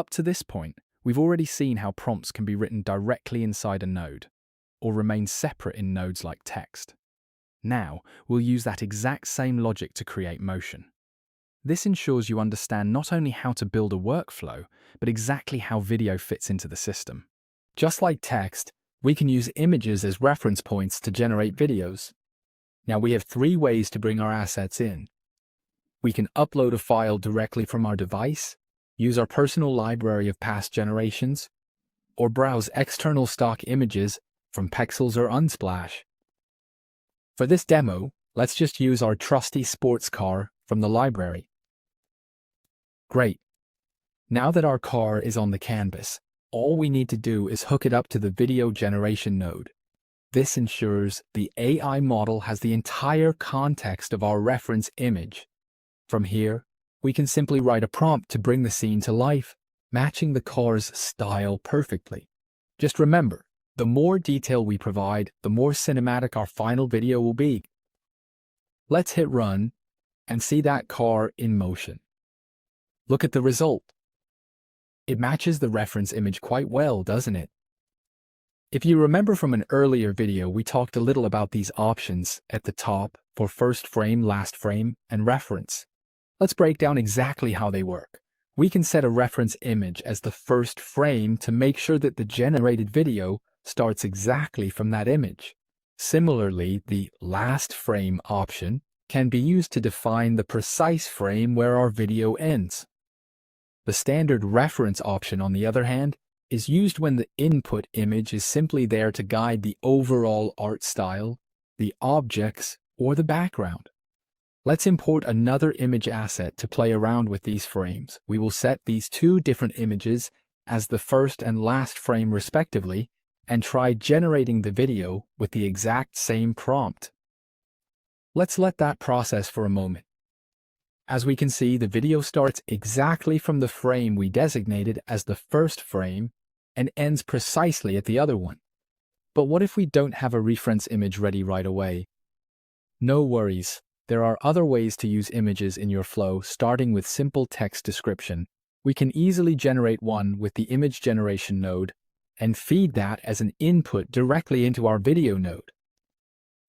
Up to this point, we've already seen how prompts can be written directly inside a node, or remain separate in nodes like text. Now, we'll use that exact same logic to create motion. This ensures you understand not only how to build a workflow, but exactly how video fits into the system. Just like text, we can use images as reference points to generate videos. Now we have 3 ways to bring our assets in. We can upload a file directly from our device, use our personal library of past generations, or browse external stock images from Pexels or Unsplash. For this demo, let's just use our trusty sports car from the library. Great. Now that our car is on the canvas, all we need to do is hook it up to the video generation node. This ensures the AI model has the entire context of our reference image. From here, we can simply write a prompt to bring the scene to life, matching the car's style perfectly. Just remember, the more detail we provide, the more cinematic our final video will be. Let's hit run and see that car in motion. Look at the result. It matches the reference image quite well, doesn't it? If you remember from an earlier video, we talked a little about these options at the top for first frame, last frame, and reference. Let's break down exactly how they work. We can set a reference image as the first frame to make sure that the generated video starts exactly from that image. Similarly, the last frame option can be used to define the precise frame where our video ends. The standard reference option, on the other hand, is used when the input image is simply there to guide the overall art style, the objects, or the background. Let's import another image asset to play around with these frames. We will set these 2 different images as the first and last frame respectively, and try generating the video with the exact same prompt. Let's let that process for a moment. As we can see, the video starts exactly from the frame we designated as the first frame and ends precisely at the other one. But what if we don't have a reference image ready right away? No worries. There are other ways to use images in your flow, starting with simple text description. We can easily generate one with the image generation node and feed that as an input directly into our video node.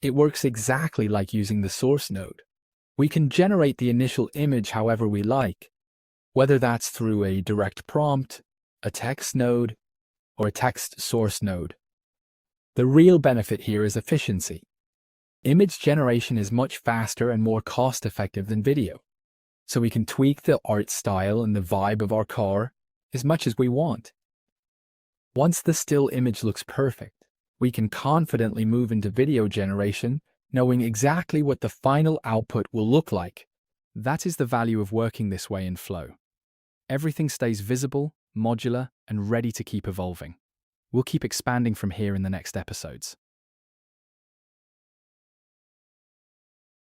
It works exactly like using the source node. We can generate the initial image however we like, whether that's through a direct prompt, a text node, or a text source node. The real benefit here is efficiency. Image generation is much faster and more cost-effective than video, so we can tweak the art style and the vibe of our car as much as we want. Once the still image looks perfect, we can confidently move into video generation, knowing exactly what the final output will look like. That is the value of working this way in Flow. Everything stays visible, modular, and ready to keep evolving. We'll keep expanding from here in the next episodes.